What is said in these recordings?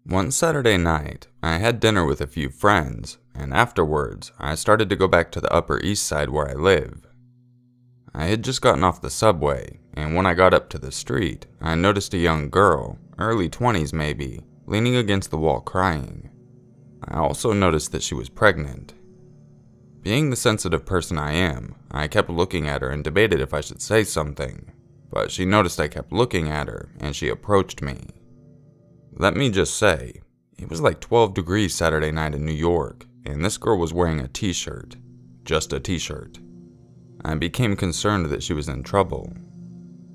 One Saturday night, I had dinner with a few friends, and afterwards, I started to go back to the Upper East Side where I live. I had just gotten off the subway, and when I got up to the street, I noticed a young girl, early 20s maybe, leaning against the wall crying. I also noticed that she was pregnant. Being the sensitive person I am, I kept looking at her and debated if I should say something, but she noticed I kept looking at her, and she approached me. Let me just say, it was like 12 degrees Saturday night in New York, and this girl was wearing a t-shirt. Just a t-shirt. I became concerned that she was in trouble.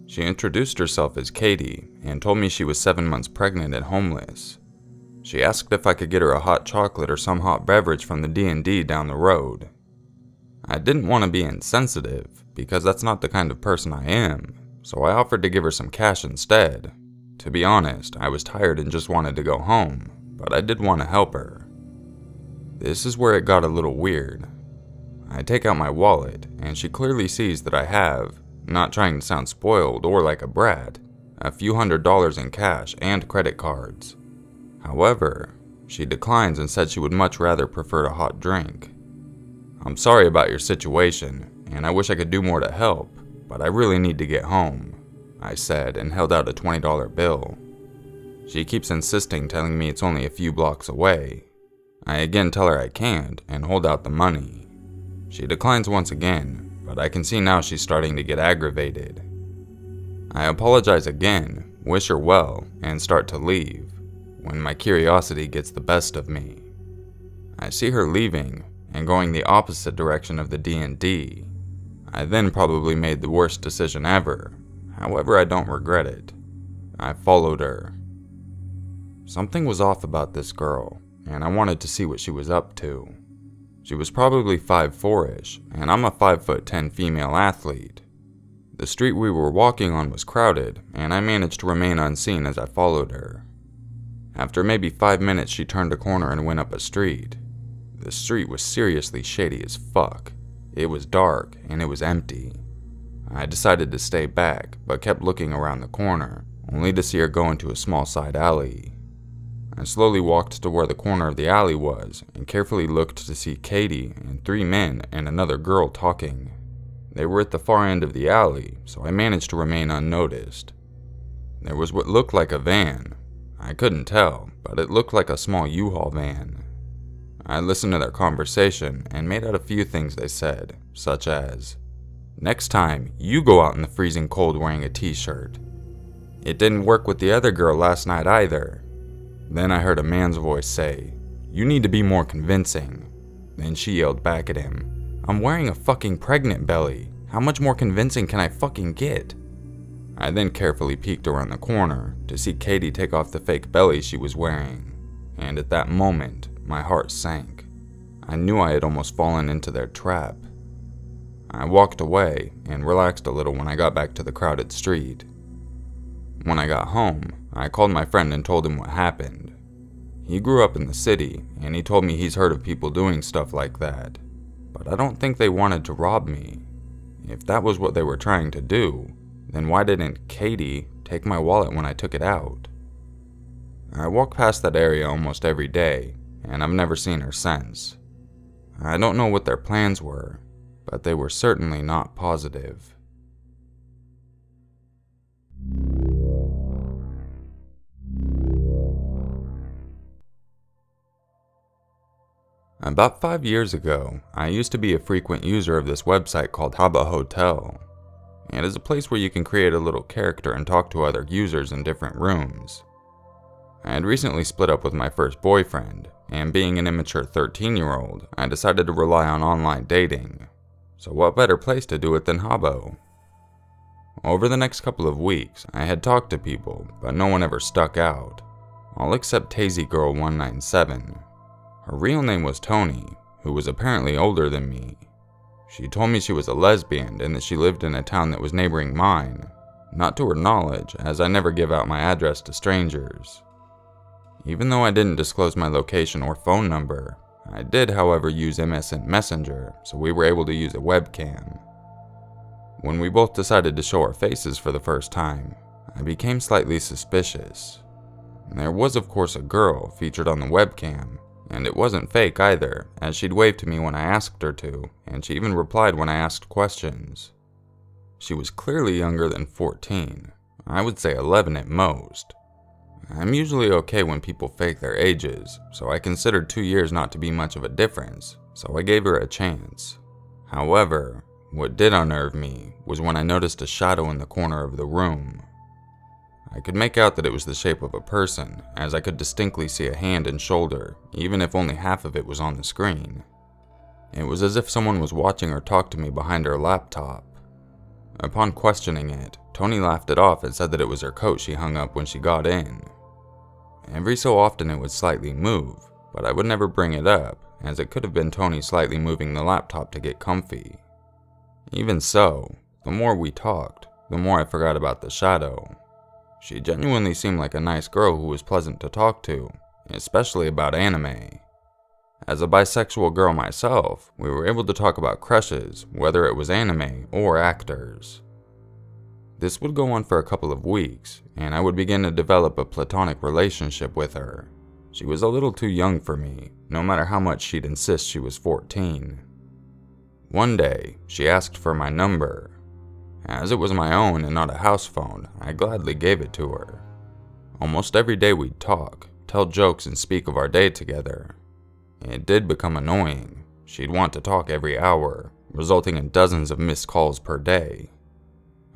She introduced herself as Katie, and told me she was 7 months pregnant and homeless. She asked if I could get her a hot chocolate or some hot beverage from the D&D down the road. I didn't want to be insensitive, because that's not the kind of person I am, so I offered to give her some cash instead. To be honest, I was tired and just wanted to go home, but I did want to help her. This is where it got a little weird. I take out my wallet, and she clearly sees that I have, not trying to sound spoiled or like a brat, a few $100s in cash and credit cards. However, she declines and said she would much rather prefer a hot drink. I'm sorry about your situation, and I wish I could do more to help, but I really need to get home, I said and held out a $20 bill. She keeps insisting, telling me it's only a few blocks away. I again tell her I can't and hold out the money. She declines once again, but I can see now she's starting to get aggravated. I apologize again, wish her well, and start to leave, when my curiosity gets the best of me. I see her leaving and going the opposite direction of the D&D. I then probably made the worst decision ever. However, I don't regret it. I followed her. Something was off about this girl, and I wanted to see what she was up to. She was probably 5'4"-ish, and I'm a 5'10" female athlete. The street we were walking on was crowded, and I managed to remain unseen as I followed her. After maybe 5 minutes, she turned a corner and went up a street. The street was seriously shady as fuck. It was dark, and it was empty. I decided to stay back, but kept looking around the corner, only to see her go into a small side alley. I slowly walked to where the corner of the alley was, and carefully looked to see Katie and 3 men and another girl talking. They were at the far end of the alley, so I managed to remain unnoticed. There was what looked like a van. I couldn't tell, but it looked like a small U-Haul van. I listened to their conversation and made out a few things they said, such as, "Next time, you go out in the freezing cold wearing a t-shirt. It didn't work with the other girl last night either." Then I heard a man's voice say, "You need to be more convincing." Then she yelled back at him, "I'm wearing a fucking pregnant belly. How much more convincing can I fucking get?" I then carefully peeked around the corner to see Katie take off the fake belly she was wearing, and at that moment, my heart sank. I knew I had almost fallen into their trap. I walked away and relaxed a little when I got back to the crowded street. When I got home, I called my friend and told him what happened. He grew up in the city, and he told me he's heard of people doing stuff like that, but I don't think they wanted to rob me. If that was what they were trying to do, then why didn't Katie take my wallet when I took it out? I walk past that area almost every day, and I've never seen her since. I don't know what their plans were, but they were certainly not positive. About 5 years ago, I used to be a frequent user of this website called Havasu Hotel. It is a place where you can create a little character and talk to other users in different rooms. I had recently split up with my first boyfriend, and being an immature 13-year-old, I decided to rely on online dating. So what better place to do it than Habo? Over the next couple of weeks, I had talked to people, but no one ever stuck out. All except Tazy Girl 197. Her real name was Tony, who was apparently older than me. She told me she was a lesbian and that she lived in a town that was neighboring mine. Not to her knowledge, as I never give out my address to strangers. Even though I didn't disclose my location or phone number, I did, however, use MSN Messenger, so we were able to use a webcam. When we both decided to show our faces for the first time, I became slightly suspicious. There was of course a girl featured on the webcam, and it wasn't fake either, as she'd wave to me when I asked her to, and she even replied when I asked questions. She was clearly younger than 14, I would say 11 at most. I'm usually okay when people fake their ages, so I considered 2 years not to be much of a difference, so I gave her a chance. However, what did unnerve me was when I noticed a shadow in the corner of the room. I could make out that it was the shape of a person, as I could distinctly see a hand and shoulder, even if only half of it was on the screen. It was as if someone was watching her talk to me behind her laptop. Upon questioning it, Tony laughed it off and said that it was her coat she hung up when she got in. Every so often it would slightly move, but I would never bring it up, as it could have been Tony slightly moving the laptop to get comfy. Even so, the more we talked, the more I forgot about the shadow. She genuinely seemed like a nice girl who was pleasant to talk to, especially about anime. As a bisexual girl myself, we were able to talk about crushes, whether it was anime or actors. This would go on for a couple of weeks, and I would begin to develop a platonic relationship with her. She was a little too young for me, no matter how much she'd insist she was 14. One day, she asked for my number. As it was my own and not a house phone, I gladly gave it to her. Almost every day we'd talk, tell jokes and speak of our day together. It did become annoying. She'd want to talk every hour, resulting in dozens of missed calls per day.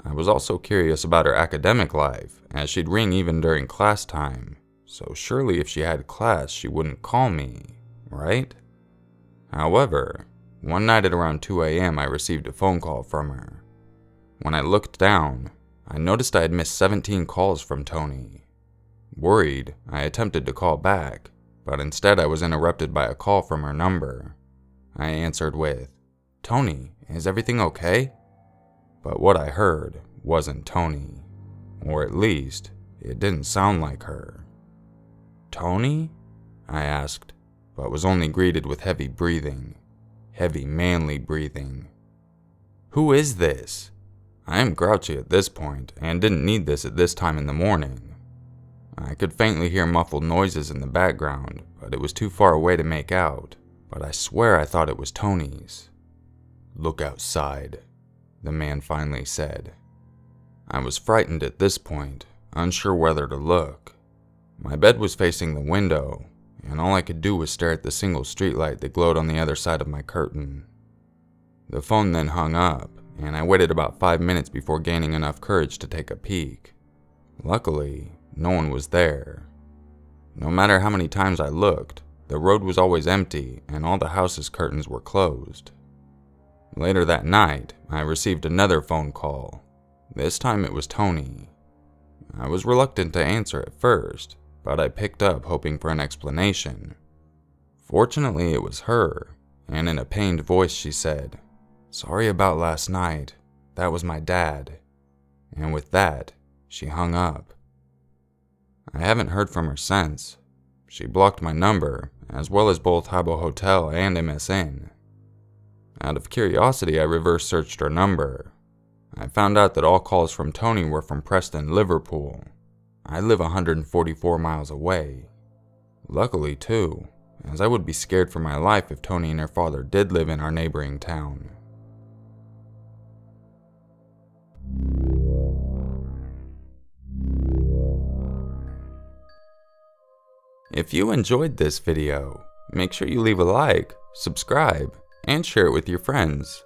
I was also curious about her academic life, as she'd ring even during class time, so surely if she had class she wouldn't call me, right? However, one night at around 2 a.m. I received a phone call from her. When I looked down, I noticed I had missed 17 calls from Tony. Worried, I attempted to call back, but instead I was interrupted by a call from her number. I answered with, "Tony, is everything okay?" But what I heard wasn't Tony, or at least, it didn't sound like her. "Tony?" I asked, but was only greeted with heavy breathing. Heavy, manly breathing. "Who is this?" I am grouchy at this point, and didn't need this at this time in the morning. I could faintly hear muffled noises in the background, but it was too far away to make out, but I swear I thought it was Tony's. "Look outside," the man finally said. I was frightened at this point, unsure whether to look. My bed was facing the window, and all I could do was stare at the single streetlight that glowed on the other side of my curtain. The phone then hung up, and I waited about 5 minutes before gaining enough courage to take a peek. Luckily, no one was there. No matter how many times I looked, the road was always empty and all the house's curtains were closed. Later that night, I received another phone call. This time it was Tony. I was reluctant to answer at first, but I picked up hoping for an explanation. Fortunately, it was her, and in a pained voice she said, "Sorry about last night. That was my dad." And with that, she hung up. I haven't heard from her since. She blocked my number, as well as both Habbo Hotel and MSN. Out of curiosity, I reverse searched her number. I found out that all calls from Tony were from Preston, Liverpool. I live 144 miles away. Luckily, too, as I would be scared for my life if Tony and her father did live in our neighboring town. If you enjoyed this video, make sure you leave a like, subscribe, and share it with your friends.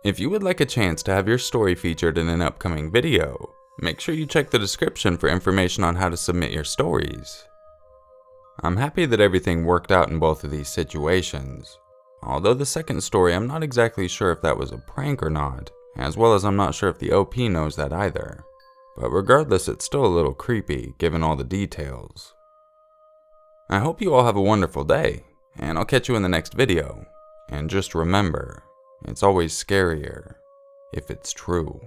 If you would like a chance to have your story featured in an upcoming video, make sure you check the description for information on how to submit your stories. I'm happy that everything worked out in both of these situations, although the second story I'm not exactly sure if that was a prank or not, as well as I'm not sure if the OP knows that either. But regardless, it's still a little creepy given all the details. I hope you all have a wonderful day, and I'll catch you in the next video. And just remember, it's always scarier if it's true.